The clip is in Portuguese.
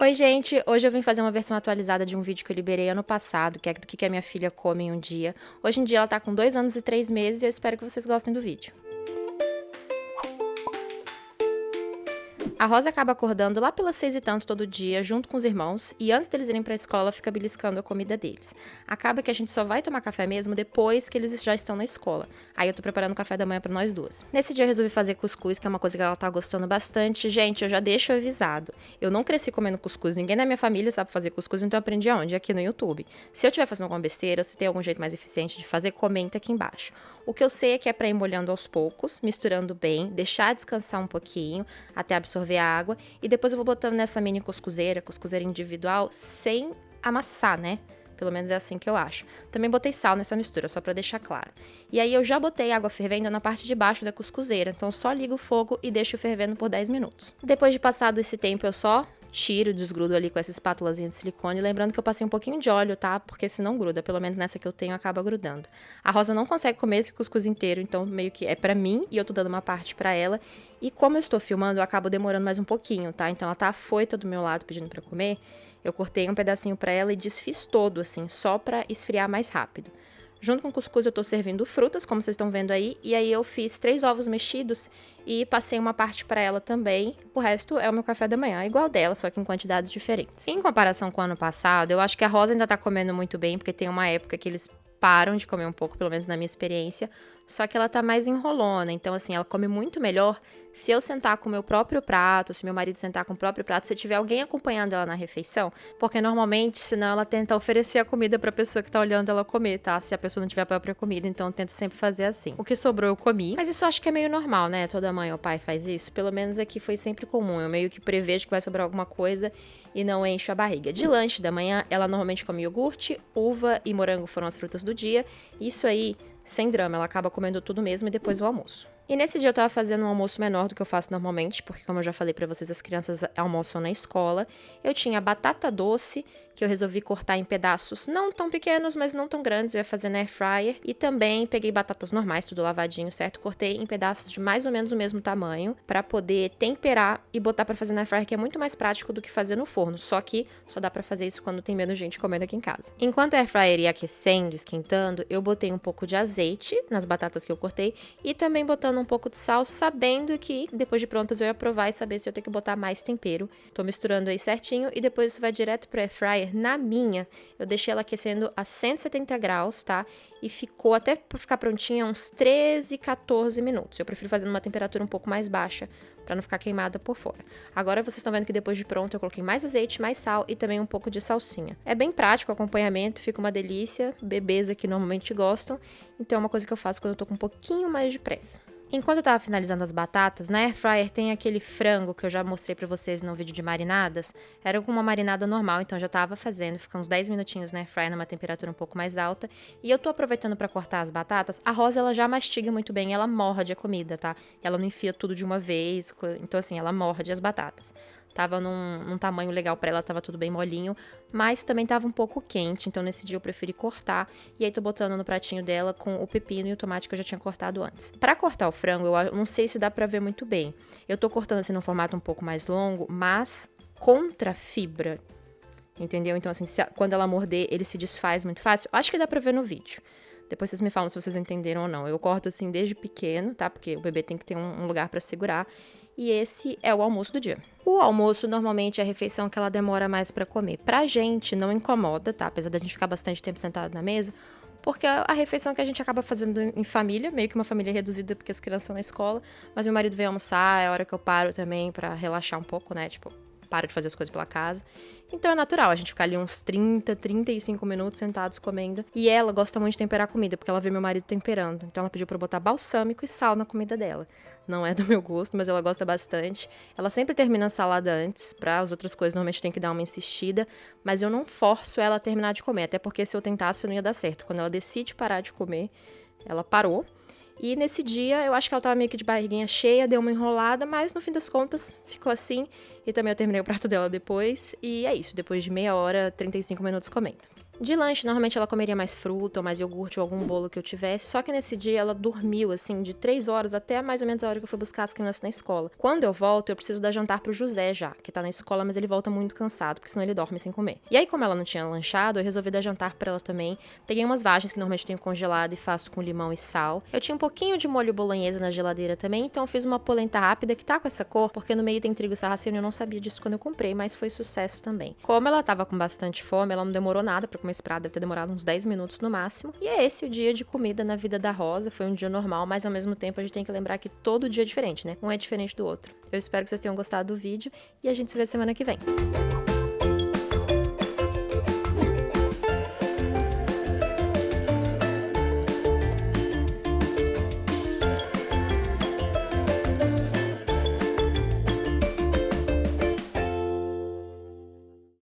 Oi, gente! Hoje eu vim fazer uma versão atualizada de um vídeo que eu liberei ano passado, que é do que a minha filha come em um dia. Hoje em dia ela tá com 2 anos e 3 meses e eu espero que vocês gostem do vídeo. A Rosa acaba acordando lá pelas 6 e tanto todo dia, junto com os irmãos, e antes deles irem pra escola, ela fica beliscando a comida deles. Acaba que a gente só vai tomar café mesmo depois que eles já estão na escola. Aí eu tô preparando o café da manhã pra nós duas. Nesse dia eu resolvi fazer cuscuz, que é uma coisa que ela tá gostando bastante. Gente, eu já deixo avisado. Eu não cresci comendo cuscuz, ninguém da minha família sabe fazer cuscuz, então eu aprendi aonde? Aqui no YouTube. Se eu estiver fazendo alguma besteira, ou se tem algum jeito mais eficiente de fazer, comenta aqui embaixo. O que eu sei é que é pra ir molhando aos poucos, misturando bem, deixar descansar um pouquinho, até absorver a água, e depois eu vou botando nessa mini cuscuzeira individual, sem amassar, né? Pelo menos é assim que eu acho. Também botei sal nessa mistura, só pra deixar claro. E aí eu já botei água fervendo na parte de baixo da cuscuzeira, então só ligo o fogo e deixo fervendo por 10 minutos. Depois de passado esse tempo, eu só tiro, desgrudo ali com essa espátulazinha de silicone, lembrando que eu passei um pouquinho de óleo, tá? Porque senão gruda, pelo menos nessa que eu tenho acaba grudando. A Rosa não consegue comer esse cuscuz inteiro, então meio que é pra mim e eu tô dando uma parte pra ela. E como eu estou filmando, eu acabo demorando mais um pouquinho, tá? Então ela tá afoita do meu lado pedindo pra comer. Eu cortei um pedacinho pra ela e desfiz todo, assim, só pra esfriar mais rápido. Junto com o cuscuz eu tô servindo frutas, como vocês estão vendo aí, e aí eu fiz 3 ovos mexidos e passei uma parte pra ela também. O resto é o meu café da manhã, igual dela, só que em quantidades diferentes. Em comparação com o ano passado, eu acho que a Rosa ainda tá comendo muito bem, porque tem uma época que eles param de comer um pouco, pelo menos na minha experiência, só que ela tá mais enrolona, então assim, ela come muito melhor se eu sentar com o meu próprio prato, se meu marido sentar com o próprio prato, se tiver alguém acompanhando ela na refeição, porque normalmente, senão ela tenta oferecer a comida pra pessoa que tá olhando ela comer, tá? Se a pessoa não tiver a própria comida, então eu tento sempre fazer assim. O que sobrou eu comi, mas isso eu acho que é meio normal, né? Toda mãe ou pai faz isso, pelo menos aqui foi sempre comum, eu meio que prevejo que vai sobrar alguma coisa e não encho a barriga. De lanche da manhã, ela normalmente come iogurte, uva e morango foram as frutas do dia. Isso aí, sem drama, ela acaba comendo tudo mesmo e depois o almoço. E nesse dia eu tava fazendo um almoço menor do que eu faço normalmente, porque como eu já falei pra vocês, as crianças almoçam na escola. Eu tinha batata doce, que eu resolvi cortar em pedaços não tão pequenos, mas não tão grandes, eu ia fazer na air fryer. E também peguei batatas normais, tudo lavadinho, certo? Cortei em pedaços de mais ou menos o mesmo tamanho, pra poder temperar e botar pra fazer na air fryer, que é muito mais prático do que fazer no forno. Só que só dá pra fazer isso quando tem menos gente comendo aqui em casa. Enquanto a air fryer ia aquecendo, esquentando, eu botei um pouco de azeite nas batatas que eu cortei e também botando um pouco de sal, sabendo que depois de prontas eu ia provar e saber se eu tenho que botar mais tempero. Tô misturando aí certinho e depois isso vai direto pro air fryer. Na minha, eu deixei ela aquecendo a 170 graus, tá? E ficou até pra ficar prontinha uns 13, 14 minutos. Eu prefiro fazer numa temperatura um pouco mais baixa, pra não ficar queimada por fora. Agora vocês estão vendo que depois de pronto eu coloquei mais azeite, mais sal e também um pouco de salsinha. É bem prático o acompanhamento, fica uma delícia. Bebês aqui normalmente gostam, então é uma coisa que eu faço quando eu tô com um pouquinho mais de pressa. Enquanto eu tava finalizando as batatas, na air fryer tem aquele frango que eu já mostrei pra vocês no vídeo de marinadas. Era com uma marinada normal, então eu já tava fazendo, fica uns 10 minutinhos na air fryer numa temperatura um pouco mais alta. E eu tô aproveitando pra cortar as batatas. A Rosa, ela já mastiga muito bem, ela morde a comida, tá? Ela não enfia tudo de uma vez, então assim, ela morde as batatas. Tava num tamanho legal pra ela, tava tudo bem molinho, mas também tava um pouco quente, então nesse dia eu preferi cortar. E aí tô botando no pratinho dela com o pepino e o tomate que eu já tinha cortado antes. Pra cortar o frango, eu não sei se dá pra ver muito bem. Eu tô cortando assim num formato um pouco mais longo, mas contra a fibra, entendeu? Então assim, quando ela morder, ele se desfaz muito fácil. Acho que dá pra ver no vídeo. Depois vocês me falam se vocês entenderam ou não. Eu corto assim desde pequeno, tá? Porque o bebê tem que ter um lugar pra segurar. E esse é o almoço do dia. O almoço normalmente é a refeição que ela demora mais pra comer. Pra gente não incomoda, tá? Apesar da gente ficar bastante tempo sentado na mesa, porque é a refeição que a gente acaba fazendo em família, meio que uma família reduzida porque as crianças estão na escola, mas meu marido vem almoçar, é a hora que eu paro também pra relaxar um pouco, né? Tipo, paro de fazer as coisas pela casa. Então é natural a gente ficar ali uns 30, 35 minutos sentados comendo. E ela gosta muito de temperar a comida, porque ela vê meu marido temperando. Então ela pediu pra eu botar balsâmico e sal na comida dela. Não é do meu gosto, mas ela gosta bastante. Ela sempre termina a salada antes, pra as outras coisas normalmente tem que dar uma insistida. Mas eu não forço ela a terminar de comer, até porque se eu tentasse não ia dar certo. Quando ela decide parar de comer, ela parou. E nesse dia, eu acho que ela tava meio que de barriguinha cheia, deu uma enrolada, mas no fim das contas ficou assim. E também eu terminei o prato dela depois. E é isso, depois de meia hora, 35 minutos comendo. De lanche, normalmente ela comeria mais fruta, ou mais iogurte, ou algum bolo que eu tivesse. Só que nesse dia ela dormiu, assim, de 3 horas até mais ou menos a hora que eu fui buscar as crianças na escola. Quando eu volto, eu preciso dar jantar pro José já, que tá na escola, mas ele volta muito cansado, porque senão ele dorme sem comer. E aí, como ela não tinha lanchado, eu resolvi dar jantar pra ela também. Peguei umas vagens que normalmente tenho congelado e faço com limão e sal. Eu tinha um pouquinho de molho bolonhesa na geladeira também, então eu fiz uma polenta rápida que tá com essa cor, porque no meio tem trigo sarraceno e eu não sabia disso quando eu comprei, mas foi sucesso também. Como ela tava com bastante fome, ela não demorou nada pra comer esse prato, deve ter demorado uns 10 minutos no máximo. E é esse o dia de comida na vida da Rosa. Foi um dia normal, mas ao mesmo tempo a gente tem que lembrar que todo dia é diferente, né? Um é diferente do outro. Eu espero que vocês tenham gostado do vídeo e a gente se vê semana que vem.